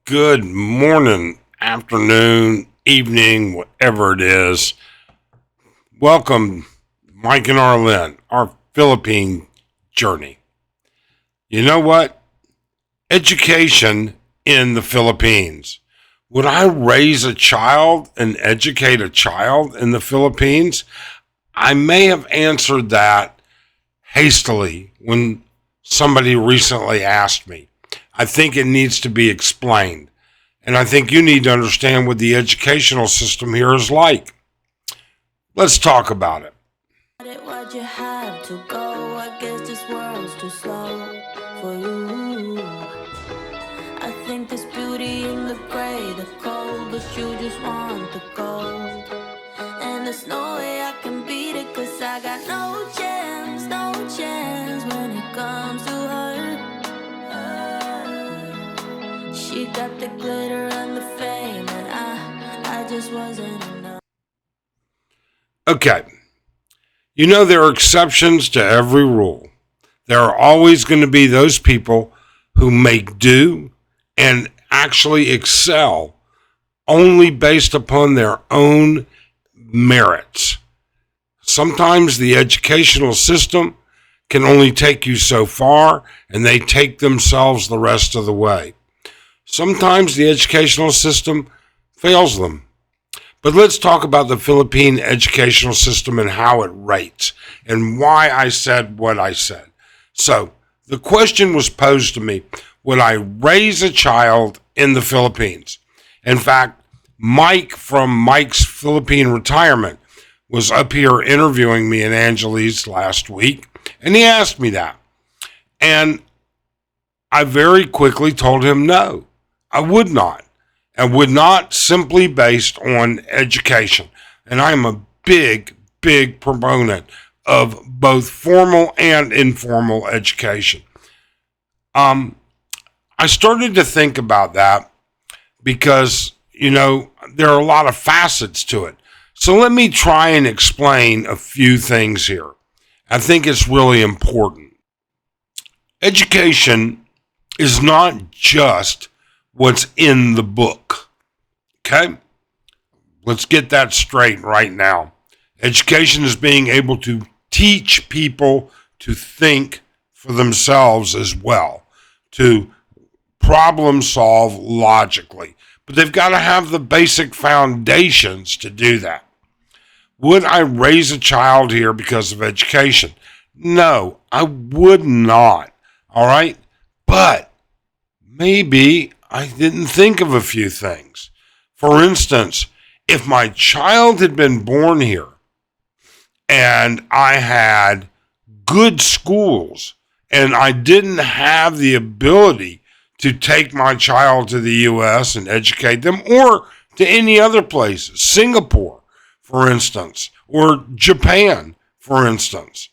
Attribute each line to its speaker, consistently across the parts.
Speaker 1: Good morning, afternoon, evening, whatever it is. Welcome, Mike and Arlen, our Philippine journey. You know what? Education in the Philippines. Would I raise a child and educate a child in the Philippines? I may have answered that hastily when somebody recently asked me. I think it needs to be explained. And I think you need to understand what the educational system here is like. Let's talk about it.
Speaker 2: Why'd you have to go? I guess this world's too slow for you. I think there's beauty in the gray, the cold, but you just want the gold. And there's no way I can beat it, cause I got no chance when it comes to her. She got the glitter and the fame, and I just wasn't enough.
Speaker 1: Okay. You know, there are exceptions to every rule. There are always going to be those people who make do and actually excel only based upon their own merits. Sometimes the educational system can only take you so far, and they take themselves the rest of the way. Sometimes the educational system fails them. But let's talk about the Philippine educational system and how it rates and why I said what I said. So the question was posed to me, would I raise a child in the Philippines? In fact, Mike from Mike's Philippine Retirement was up here interviewing me in Angeles last week, and he asked me that. And I very quickly told him no, I would not. And would not simply based on education. And I'm a big proponent of both formal and informal education. I started to think about that because, there are a lot of facets to it. So let me try and explain a few things here. I think it's really important. Education is not just what's in the book. Okay? Let's get that straight right now. Education is being able to teach people to think for themselves as well, to problem solve logically. But they've got to have the basic foundations to do that. Would I raise a child here because of education? No, I would not. All right? But maybe I didn't think of a few things. For instance, if my child had been born here and I had good schools and I didn't have the ability to take my child to the U.S. and educate them or to any other places, Singapore, for instance, or Japan, for instance,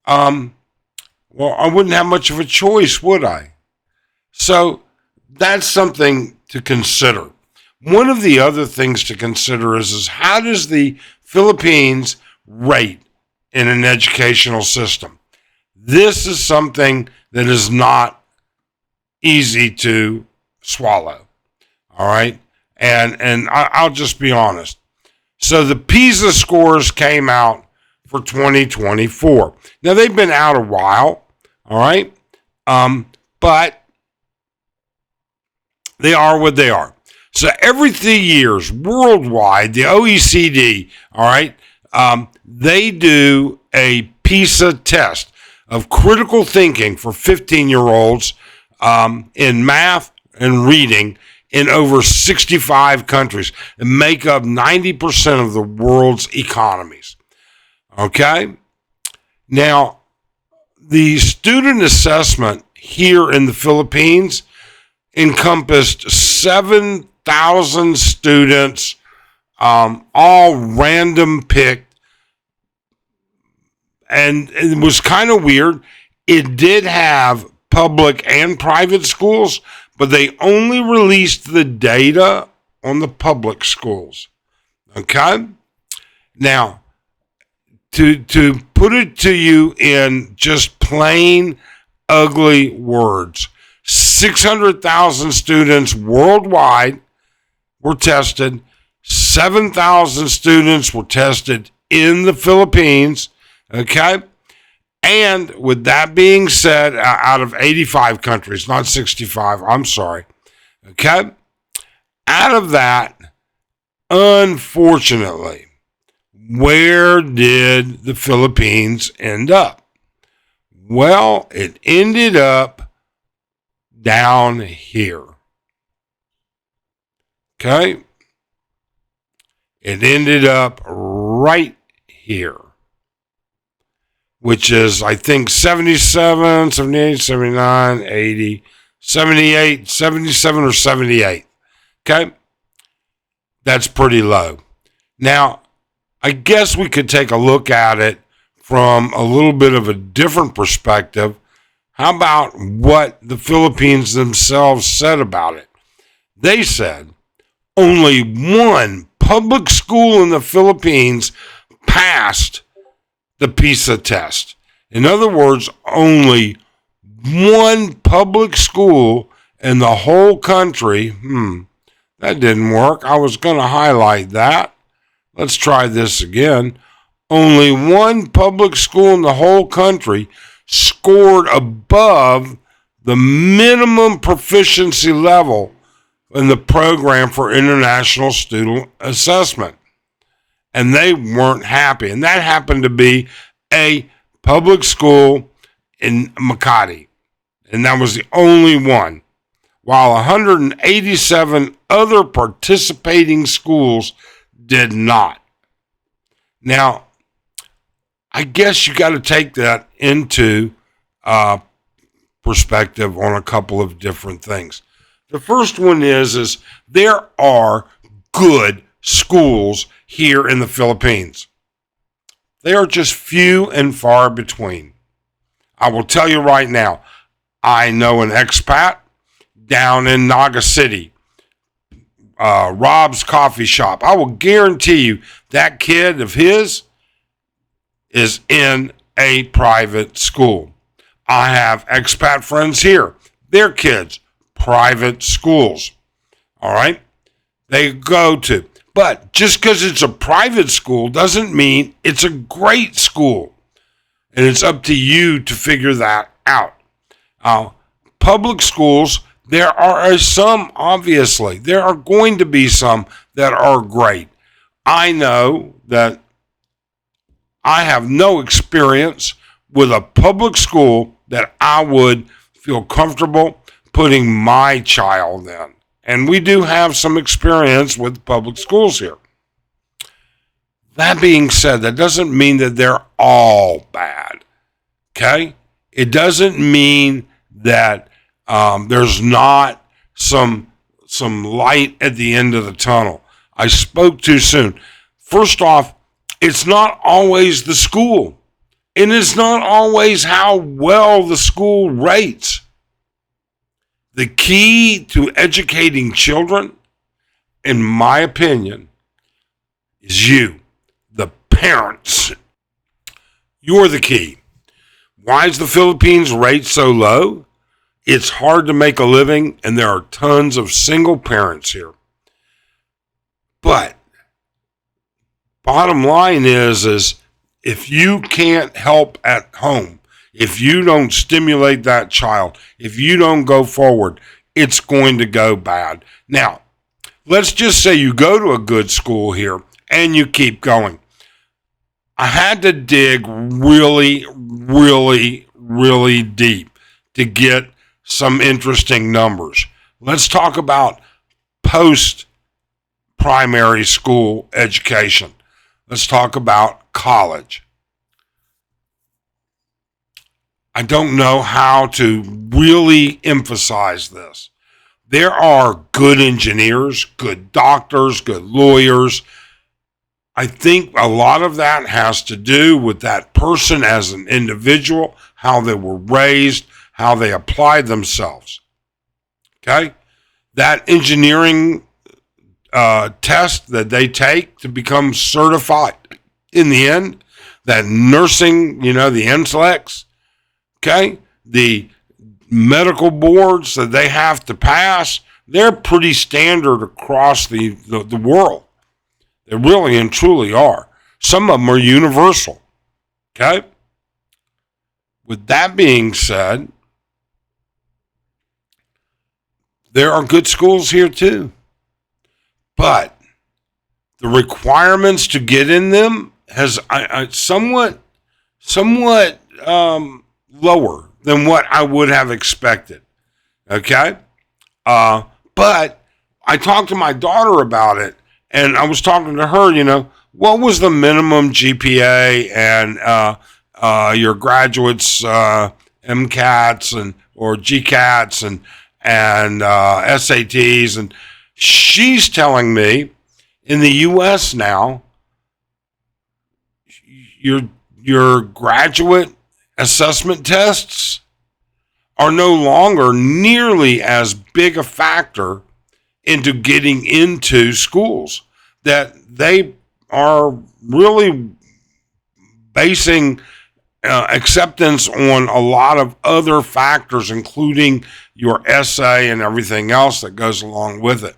Speaker 1: I wouldn't have much of a choice, would I? So that's something to consider. One of the other things to consider is how does the Philippines rate in an educational system? This is something that is not easy to swallow. All right? And I'll just be honest. So the PISA scores came out for 2024. Now they've been out a while. All right? But they are what they are. So every 3 years, worldwide, the OECD, all right, they do a PISA test of critical thinking for 15-year-olds in math and reading in over 65 countries and make up 90% of the world's economies. Okay? Now, the student assessment here in the Philippines encompassed 7,000 students, all random picked. And it was kind of weird. It did have public and private schools, but they only released the data on the public schools. Okay? Now, to put it to you in just plain ugly words, 600,000 students worldwide were tested. 7,000 students were tested in the Philippines. Okay? And with that being said, out of 85 countries, not 65, I'm sorry. Okay? Out of that, unfortunately, where did the Philippines end up? Well, it ended up down here. Okay? It ended up right here, which is, I think, 77, 78, 79, 80, 78, 77 or 78. Okay? That's pretty low. Now, I guess we could take a look at it from a little bit of a different perspective. How about what the Philippines themselves said about it? They said only one public school in the Philippines passed the PISA test. In other words, only one public school in the whole country. That didn't work. I was going to highlight that. Let's try this again. Only one public school in the whole country scored above the minimum proficiency level in the program for international student assessment. And they weren't happy. And that happened to be a public school in Makati. And that was the only one. While 187 other participating schools did not. Now, I guess you got to take that into perspective on a couple of different things. The first one is there are good schools here in the Philippines. They are just few and far between. I will tell you right now, I know an expat down in Naga City, Rob's Coffee Shop. I will guarantee you that kid of his is in a private school. I have expat friends here. Their kids, private schools. All right? They go to. But just because it's a private school doesn't mean it's a great school. And it's up to you to figure that out. Public schools, there are some, obviously. There are going to be some that are great. I know that I have no experience with a public school that I would feel comfortable putting my child in. And we do have some experience with public schools here. That being said, that doesn't mean that they're all bad. Okay? It doesn't mean that there's not some light at the end of the tunnel. I spoke too soon. First off, it's not always the school. And it's not always how well the school rates. The key to educating children, in my opinion, is you, the parents. You're the key. Why is the Philippines rate so low? It's hard to make a living, and there are tons of single parents here. But bottom line is if you can't help at home, if you don't stimulate that child, if you don't go forward, it's going to go bad. Now, let's just say you go to a good school here and you keep going. I had to dig really, really, really deep to get some interesting numbers. Let's talk about post-primary school education. Let's talk about college. I don't know how to really emphasize this. There are good engineers, good doctors, good lawyers. I think a lot of that has to do with that person as an individual, how they were raised, how they applied themselves. Okay? That engineering test that they take to become certified in the end, that nursing, the NCLEX, okay, the medical boards that they have to pass, they're pretty standard across the world. They really and truly are. Some of them are universal. Okay? With that being said, there are good schools here too. But the requirements to get in them has somewhat lower than what I would have expected. Okay? But I talked to my daughter about it, and I was talking to her, what was the minimum GPA and your graduates, MCATs or GCATs and SATs, and she's telling me in the U.S. now, your graduate assessment tests are no longer nearly as big a factor into getting into schools, that they are really basing acceptance on a lot of other factors, including your essay and everything else that goes along with it.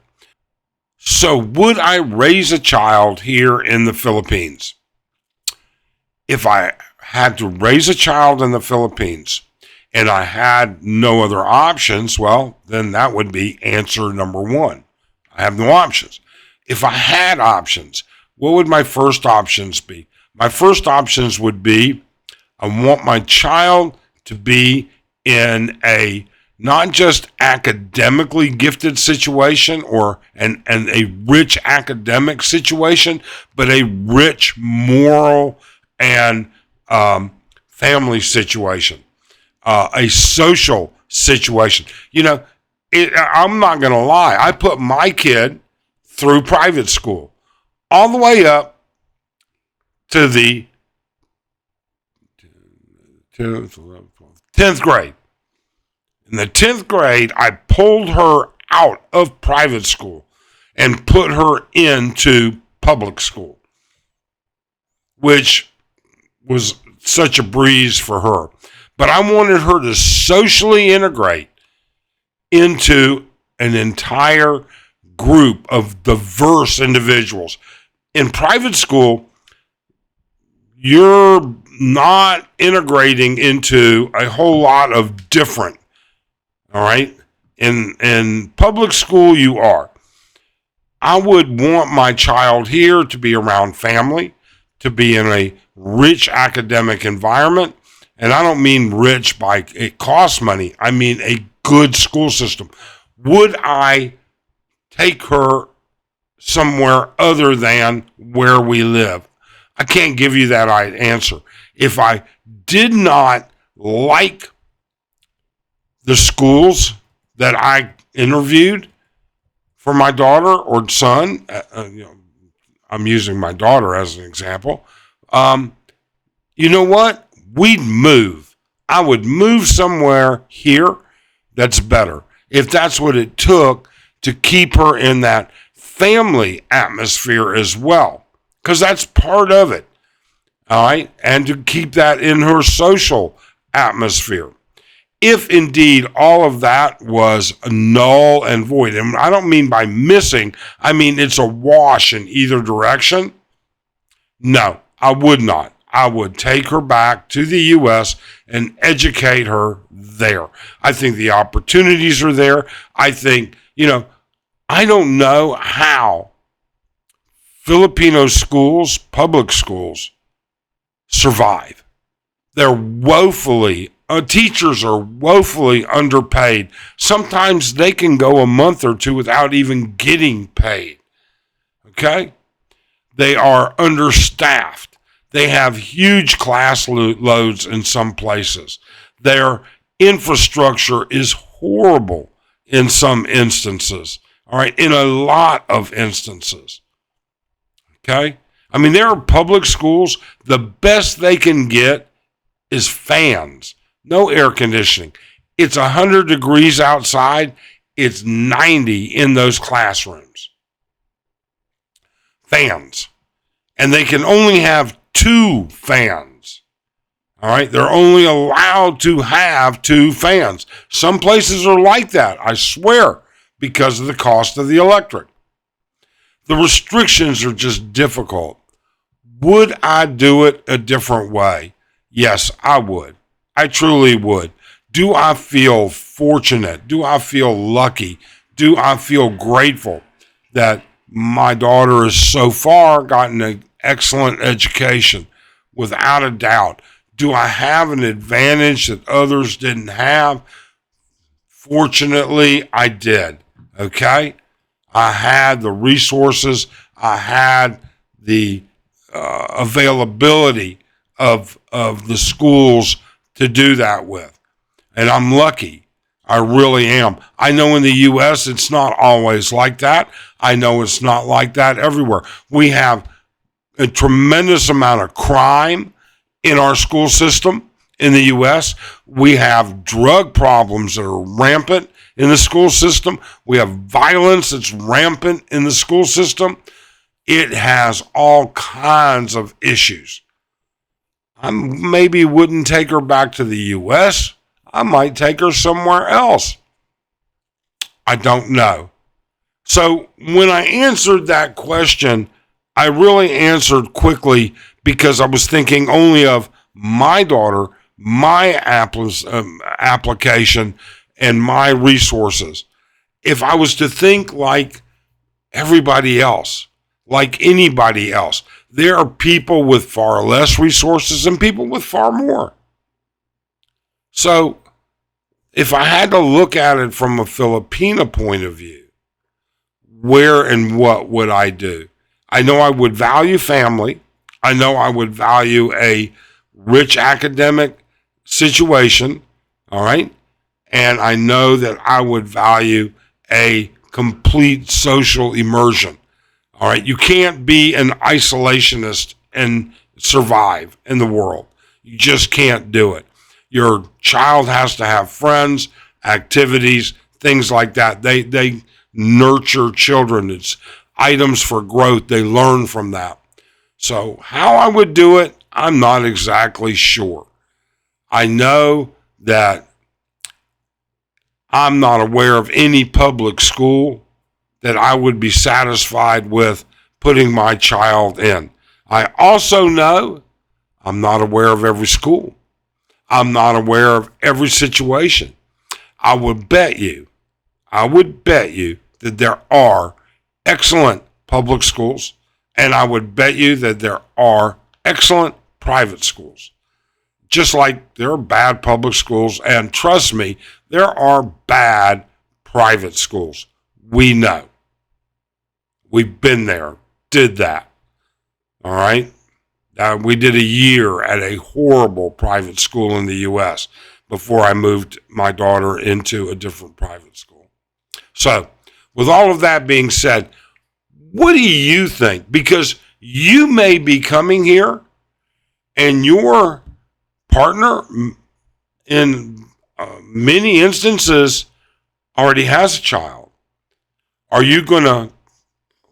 Speaker 1: So would I raise a child here in the Philippines? If I had to raise a child in the Philippines and I had no other options, well, then that would be answer number one. I have no options. If I had options, what would my first options be? My first options would be, I want my child to be in a not just academically gifted situation and a rich academic situation, but a rich moral and family situation, a social situation. I'm not going to lie. I put my kid through private school all the way up to the 10th grade. In the 10th grade, I pulled her out of private school and put her into public school, which was such a breeze for her. But I wanted her to socially integrate into an entire group of diverse individuals. In private school, you're not integrating into a whole lot of different. All right? In public school, you are. I would want my child here to be around family, to be in a rich academic environment. And I don't mean rich by it costs money. I mean a good school system. Would I take her somewhere other than where we live? I can't give you that answer. If I did not like the schools that I interviewed for my daughter or son, I'm using my daughter as an example, you know what? We'd move. I would move somewhere here that's better, if that's what it took to keep her in that family atmosphere as well, because that's part of it. All right. And to keep that in her social atmosphere. If indeed all of that was null and void, and I don't mean by missing, I mean it's a wash in either direction, no, I would not. I would take her back to the U.S. and educate her there. I think the opportunities are there. I think, I don't know how Filipino schools, public schools, survive. They're teachers are woefully underpaid. Sometimes they can go a month or two without even getting paid. Okay? They are understaffed. They have huge class loads in some places. Their infrastructure is horrible in some instances. All right? In a lot of instances. Okay? I mean, there are public schools, the best they can get is fans. No air conditioning. It's 100 degrees outside. It's 90 in those classrooms. Fans. And they can only have 2 fans. All right. They're only allowed to have 2 fans. Some places are like that, I swear, because of the cost of the electric. The restrictions are just difficult. Would I do it a different way? Yes, I would. I truly would. Do I feel fortunate? Do I feel lucky? Do I feel grateful that my daughter has so far gotten an excellent education? Without a doubt. Do I have an advantage that others didn't have? Fortunately, I did. Okay? I had the resources. I had the availability of the schools to do that with. And I'm lucky. I really am. I know in the U.S. it's not always like that. I know it's not like that everywhere. We have a tremendous amount of crime in our school system in the U.S. We have drug problems that are rampant in the school system. We have violence that's rampant in the school system. It has all kinds of issues. I maybe wouldn't take her back to the U.S. I might take her somewhere else. I don't know. So when I answered that question, I really answered quickly because I was thinking only of my daughter, my application, and my resources. If I was to think like everybody else, like anybody else, there are people with far less resources and people with far more. So if I had to look at it from a Filipino point of view, where and what would I do? I know I would value family. I know I would value a rich academic situation, all right? And I know that I would value a complete social immersion, all right? You can't be an isolationist and survive in the world. You just can't do it. Your child has to have friends, activities, things like that. They nurture children. It's items for growth. They learn from that. So how I would do it, I'm not exactly sure. I know that I'm not aware of any public school that I would be satisfied with putting my child in. I also know I'm not aware of every school. I'm not aware of every situation. I would bet you that there are excellent public schools, and I would bet you that there are excellent private schools. Just like there are bad public schools, and trust me, there are bad private schools. We know. We've been there, did that. All right? We did a year at a horrible private school in the U.S. before I moved my daughter into a different private school. So, with all of that being said, what do you think? Because you may be coming here and your partner, in many instances, already has a child. Are you going to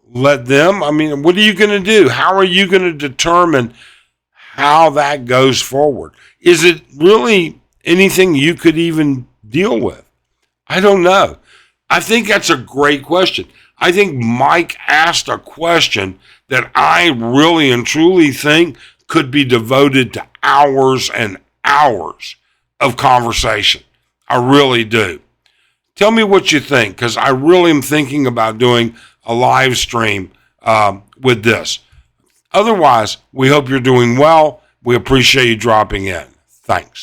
Speaker 1: let them? I mean, what are you going to do? How are you going to determine how that goes forward? Is it really anything you could even deal with? I don't know. I think that's a great question. I think Mike asked a question that I really and truly think could be devoted to hours and hours of conversation. I really do. Tell me what you think, because I really am thinking about doing a live stream with this. Otherwise, we hope you're doing well. We appreciate you dropping in. Thanks.